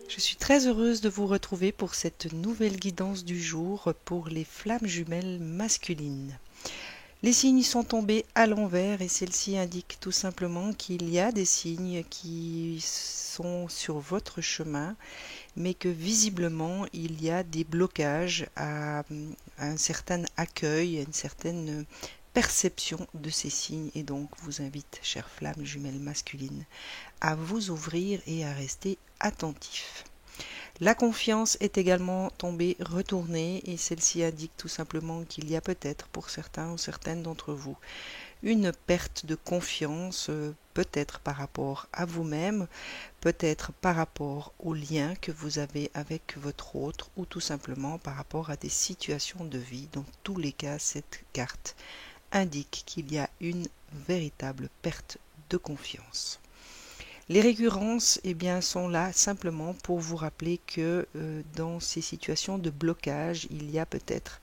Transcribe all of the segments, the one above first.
Je suis très heureuse de vous retrouver pour cette nouvelle guidance du jour pour les flammes jumelles masculines. Les signes sont tombés à l'envers et celle-ci indique tout simplement qu'il y a des signes qui sont sur votre chemin, mais que visiblement il y a des blocages à un certain accueil, à une certaine perception de ces signes, et donc vous invite, chères flammes jumelles masculines, à vous ouvrir et à rester attentifs. La confiance est également tombée retournée et celle-ci indique tout simplement qu'il y a peut-être pour certains ou certaines d'entre vous une perte de confiance, peut-être par rapport à vous-même, peut-être par rapport aux liens que vous avez avec votre autre ou tout simplement par rapport à des situations de vie. Dans tous les cas, cette carte indique qu'il y a une véritable perte de confiance. Les récurrences sont là simplement pour vous rappeler que dans ces situations de blocage, il y a peut-être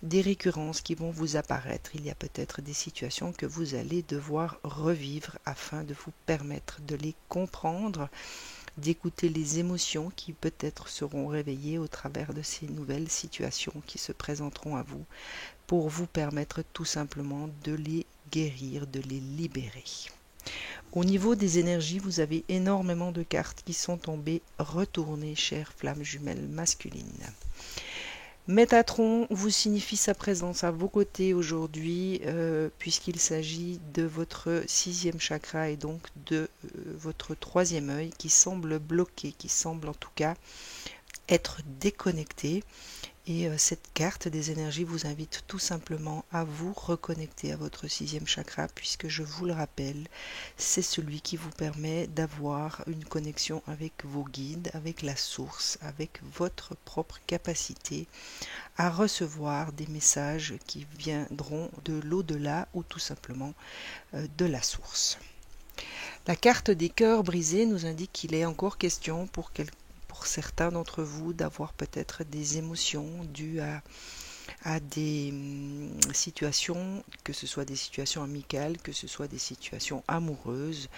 des récurrences qui vont vous apparaître. Il y a peut-être des situations que vous allez devoir revivre afin de vous permettre de les comprendre, d'écouter les émotions qui peut-être seront réveillées au travers de ces nouvelles situations qui se présenteront à vous pour vous permettre tout simplement de les guérir, de les libérer. Au niveau des énergies, vous avez énormément de cartes qui sont tombées retournées, chères flammes jumelles masculines. Métatron vous signifie sa présence à vos côtés aujourd'hui, puisqu'il s'agit de votre 6e chakra et donc de votre 3e œil qui semble bloqué, qui semble en tout cas être déconnecté. Et cette carte des énergies vous invite tout simplement à vous reconnecter à votre 6e chakra, puisque je vous le rappelle, c'est celui qui vous permet d'avoir une connexion avec vos guides, avec la source, avec votre propre capacité à recevoir des messages qui viendront de l'au-delà ou tout simplement de la source. La carte des cœurs brisés nous indique qu'il est encore question pour certains d'entre vous d'avoir peut-être des émotions dues à des situations, que ce soit des situations amicales, que ce soit des situations amoureuses,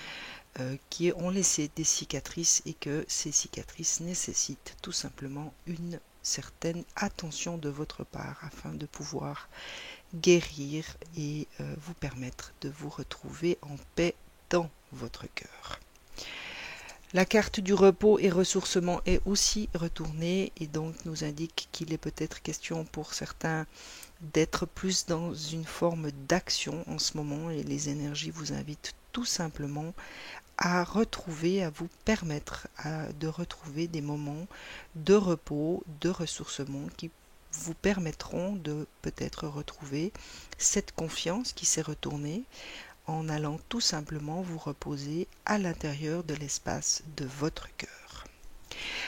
qui ont laissé des cicatrices et que ces cicatrices nécessitent tout simplement une certaine attention de votre part afin de pouvoir guérir et vous permettre de vous retrouver en paix dans votre cœur. La carte du repos et ressourcement est aussi retournée et donc nous indique qu'il est peut-être question pour certains d'être plus dans une forme d'action en ce moment, et les énergies vous invitent tout simplement à retrouver, à vous permettre de retrouver des moments de repos, de ressourcement qui vous permettront de peut-être retrouver cette confiance qui s'est retournée en allant tout simplement vous reposer à l'intérieur de l'espace de votre cœur.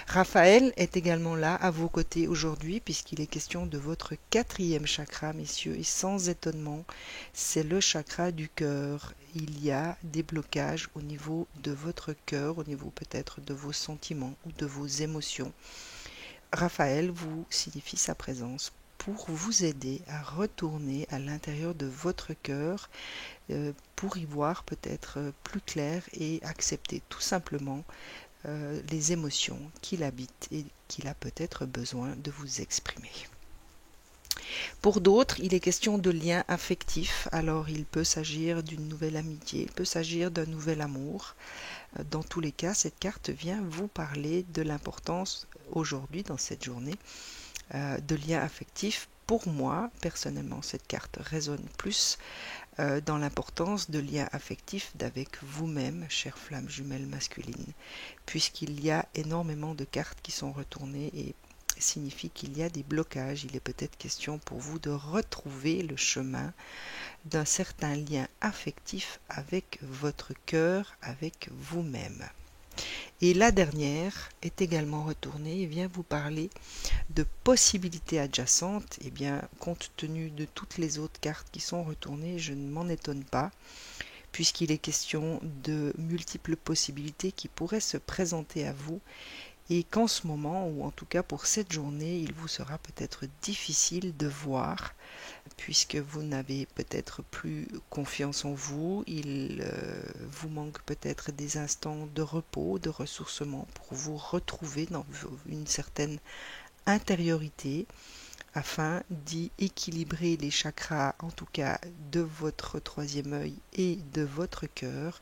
Raphaël est également là à vos côtés aujourd'hui puisqu'il est question de votre 4e chakra, messieurs, et sans étonnement, c'est le chakra du cœur. Il y a des blocages au niveau de votre cœur, au niveau peut-être de vos sentiments ou de vos émotions. Raphaël vous signifie sa présence pour vous aider à retourner à l'intérieur de votre cœur, pour y voir peut-être plus clair et accepter tout simplement les émotions qu'il habite et qu'il a peut-être besoin de vous exprimer. Pour d'autres, il est question de liens affectifs, alors il peut s'agir d'une nouvelle amitié, il peut s'agir d'un nouvel amour. Dans tous les cas, cette carte vient vous parler de l'importance aujourd'hui, dans cette journée, de liens affectifs. Pour moi, personnellement, cette carte résonne plus dans l'importance de liens affectifs d'avec vous-même, chère flamme jumelle masculine, puisqu'il y a énormément de cartes qui sont retournées et signifie qu'il y a des blocages. Il est peut-être question pour vous de retrouver le chemin d'un certain lien affectif avec votre cœur, avec vous-même. Et la dernière est également retournée et vient vous parler de possibilités adjacentes. Eh bien, compte tenu de toutes les autres cartes qui sont retournées, je ne m'en étonne pas, puisqu'il est question de multiples possibilités qui pourraient se présenter à vous et qu'en ce moment, ou en tout cas pour cette journée, il vous sera peut-être difficile de voir, puisque vous n'avez peut-être plus confiance en vous, il vous manque peut-être des instants de repos, de ressourcement pour vous retrouver dans une certaine intériorité, afin d'y équilibrer les chakras, en tout cas de votre troisième œil et de votre cœur.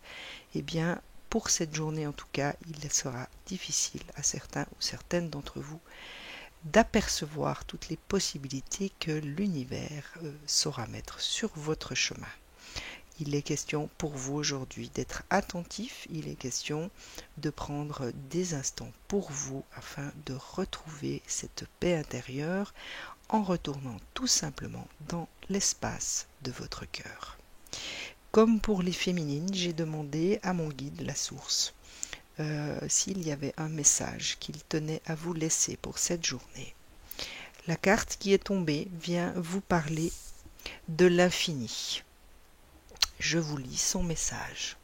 Eh bien, pour cette journée en tout cas, il sera difficile à certains ou certaines d'entre vous d'apercevoir toutes les possibilités que l'univers saura mettre sur votre chemin. Il est question pour vous aujourd'hui d'être attentif, il est question de prendre des instants pour vous afin de retrouver cette paix intérieure en retournant tout simplement dans l'espace de votre cœur. Comme pour les féminines, j'ai demandé à mon guide, la source, s'il y avait un message qu'il tenait à vous laisser pour cette journée. La carte qui est tombée vient vous parler de l'infini. Je vous lis son message.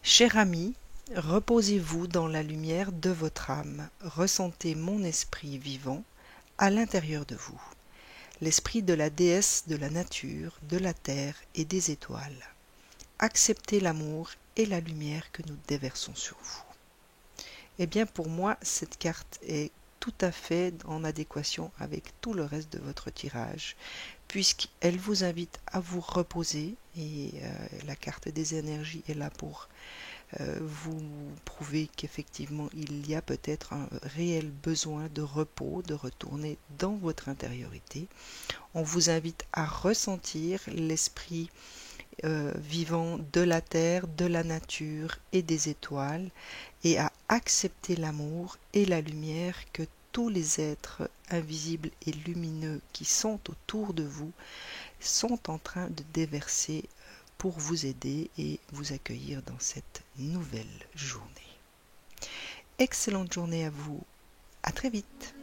Cher ami, reposez-vous dans la lumière de votre âme, ressentez mon esprit vivant à l'intérieur de vous, l'esprit de la déesse de la nature, de la terre et des étoiles. Acceptez l'amour et la lumière que nous déversons sur vous. Eh bien, pour moi, cette carte est tout à fait en adéquation avec tout le reste de votre tirage, puisqu'elle vous invite à vous reposer, et la carte des énergies est là pour vous prouver qu'effectivement il y a peut-être un réel besoin de repos, de retourner dans votre intériorité. On vous invite à ressentir l'esprit vivant de la terre, de la nature et des étoiles, et à accepter l'amour et la lumière que tous les êtres invisibles et lumineux qui sont autour de vous sont en train de déverser pour vous aider et vous accueillir dans cette nouvelle journée. Excellente journée à vous, à très vite.